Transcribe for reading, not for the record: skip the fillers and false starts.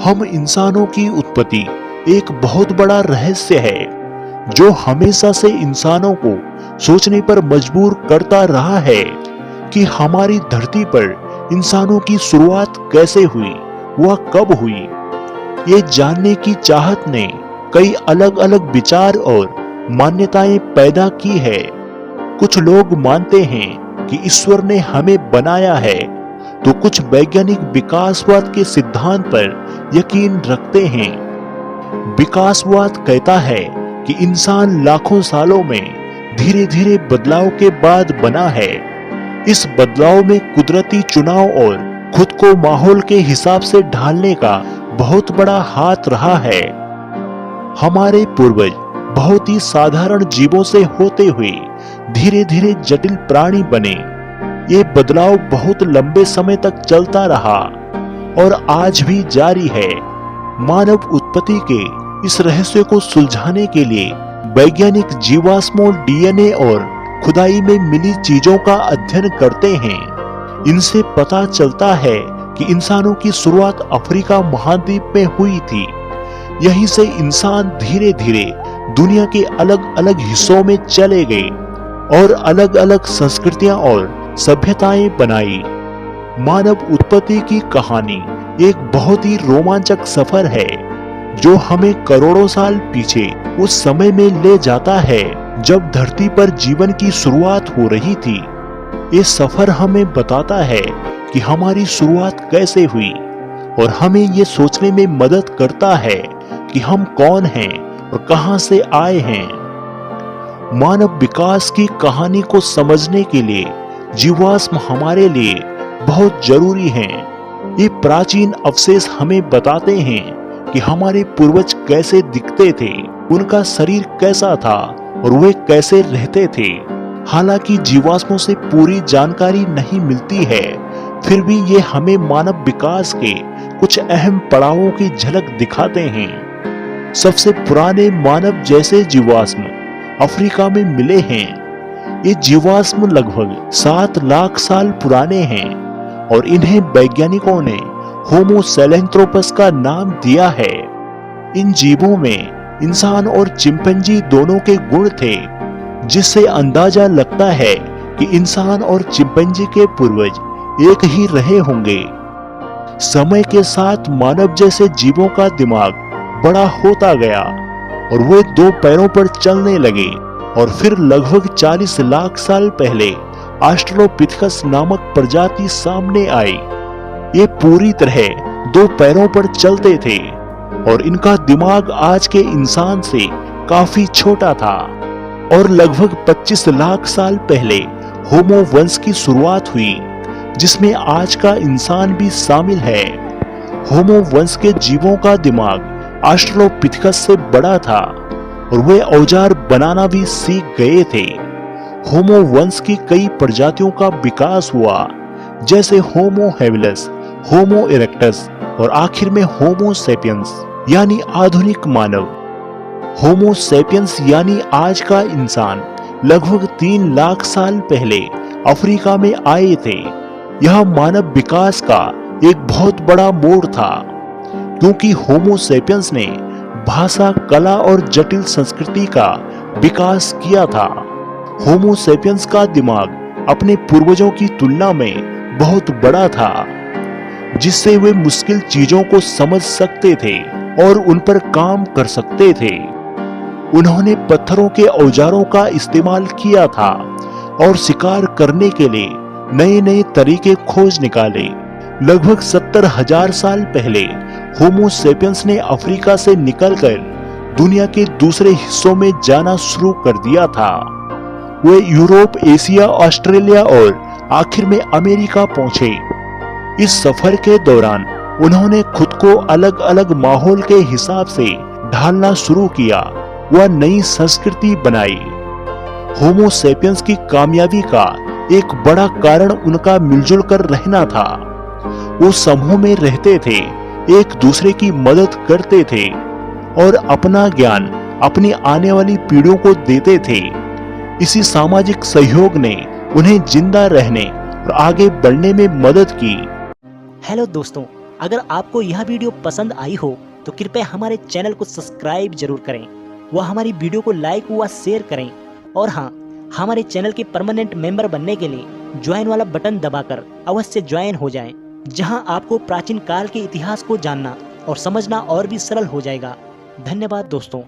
हम इंसानों की उत्पत्ति एक बहुत बड़ा रहस्य है जो हमेशा से इंसानों को सोचने पर मजबूर करता रहा है कि हमारी धरती पर इंसानों की शुरुआत कैसे हुई, वह कब हुई। ये जानने की चाहत ने कई अलग अलग विचार और मान्यताएं पैदा की है। कुछ लोग मानते हैं कि ईश्वर ने हमें बनाया है, तो कुछ वैज्ञानिक विकासवाद के सिद्धांत पर यकीन रखते हैं। विकासवाद कहता है कि इंसान लाखों सालों में धीरे धीरे बदलाव के बाद बना है। इस बदलाव में कुदरती चुनाव और खुद को माहौल के हिसाब से ढालने का बहुत बड़ा हाथ रहा है। हमारे पूर्वज बहुत ही साधारण जीवों से होते हुए धीरे धीरे जटिल प्राणी बने। ये बदलाव बहुत लंबे समय तक चलता रहा और आज भी जारी है। मानव उत्पत्ति के इस रहस्य को सुलझाने के लिए वैज्ञानिक जीवाश्मों, डीएनए और खुदाई में मिली चीजों का अध्ययन करते हैं। इनसे पता चलता है कि इंसानों की शुरुआत अफ्रीका महाद्वीप में हुई थी। यहीं से इंसान धीरे धीरे दुनिया के अलग अलग हिस्सों में चले गए और अलग अलग संस्कृतियां और सभ्यताएं बनाई। मानव उत्पत्ति की कहानी एक बहुत ही रोमांचक सफर है जो हमें करोड़ों साल पीछे उस समय में ले जाता है जब धरती पर जीवन की शुरुआत हो रही थी। ये सफर हमें बताता है कि हमारी शुरुआत कैसे हुई और हमें ये सोचने में मदद करता है कि हम कौन हैं और कहां से आए हैं। मानव विकास की कहानी को समझने के लिए जीवाश्म हमारे लिए बहुत जरूरी हैं। ये प्राचीन अवशेष हमें बताते हैं कि हमारे पूर्वज कैसे दिखते थे, उनका शरीर कैसा था और वे कैसे रहते थे। हालांकि जीवाश्मों से पूरी जानकारी नहीं मिलती है, फिर भी ये हमें मानव विकास के कुछ अहम पड़ावों की झलक दिखाते हैं। सबसे पुराने मानव जैसे जीवाश्म अफ्रीका में मिले हैं। ये जीवाश्म लगभग 7 लाख साल पुराने हैं और इन्हें वैज्ञानिकों ने होमो सैहेलैंथ्रोपस का नाम दिया है। इन जीवों में इंसान और चिंपैंजी दोनों के गुण थे, जिससे अंदाजा लगता है कि इंसान और चिंपैंजी के पूर्वज एक ही रहे होंगे। समय के साथ मानव जैसे जीवों का दिमाग बड़ा होता गया और वे 2 पैरों पर चलने लगे और फिर लगभग 40 लाख साल पहले ऑस्ट्रेलोपिथेकस नामक प्रजाति सामने आई। ये पूरी तरह 2 पैरों पर चलते थे और इनका दिमाग आज के इंसान से काफी छोटा था। और लगभग 25 लाख साल पहले होमो वंश की शुरुआत हुई, जिसमें आज का इंसान भी शामिल है। होमो वंश के जीवों का दिमाग ऑस्ट्रेलोपिथेकस से बड़ा था और वे औजार बनाना भी सीख गए थे। होमो वंश की कई प्रजातियों का विकास हुआ, जैसे होमो हैबिलिस, होमो इरेक्टस और आखिर में होमो सैपियंस यानी आधुनिक मानव। होमो सैपियंस यानी आज का इंसान लगभग 3 लाख साल पहले अफ्रीका में आए थे। यह मानव विकास का एक बहुत बड़ा मोड़ था, क्योंकि होमो सैपियंस ने भाषा, कला और जटिल संस्कृति का विकास किया था। होमो सैपियंस का दिमाग अपने पूर्वजों की तुलना में बहुत बड़ा था, जिससे वे मुश्किल चीजों को समझ सकते थे और उन पर काम कर सकते थे। उन्होंने पत्थरों के औजारों का इस्तेमाल किया था और शिकार करने के लिए नए नए तरीके खोज निकाले। लगभग 70,000 साल पहले होमो सैपियंस ने अफ्रीका से निकलकर दुनिया के दूसरे हिस्सों में जाना शुरू कर दिया था। वे यूरोप, एशिया, ऑस्ट्रेलिया और आखिर में अमेरिका पहुंचे। इस सफर के दौरान उन्होंने खुद को अलग अलग माहौल के हिसाब से ढालना शुरू किया। वह नई संस्कृति बनाई। होमो सैपियंस की कामयाबी का एक बड़ा कारण उनका मिलजुल कर रहना था। वो समूह में रहते थे, एक दूसरे की मदद करते थे और अपना ज्ञान अपनी आने वाली पीढ़ियों को देते थे। इसी सामाजिक सहयोग ने उन्हें जिंदा रहने और आगे बढ़ने में मदद की। हेलो दोस्तों, अगर आपको यह वीडियो पसंद आई हो तो कृपया हमारे चैनल को सब्सक्राइब जरूर करें व हमारी वीडियो को लाइक व शेयर करें। और हाँ, हमारे चैनल के परमानेंट मेंबर बनने के लिए ज्वाइन वाला बटन दबाकर अवश्य ज्वाइन हो जाएं, जहां आपको प्राचीन काल के इतिहास को जानना और समझना और भी सरल हो जाएगा। धन्यवाद दोस्तों।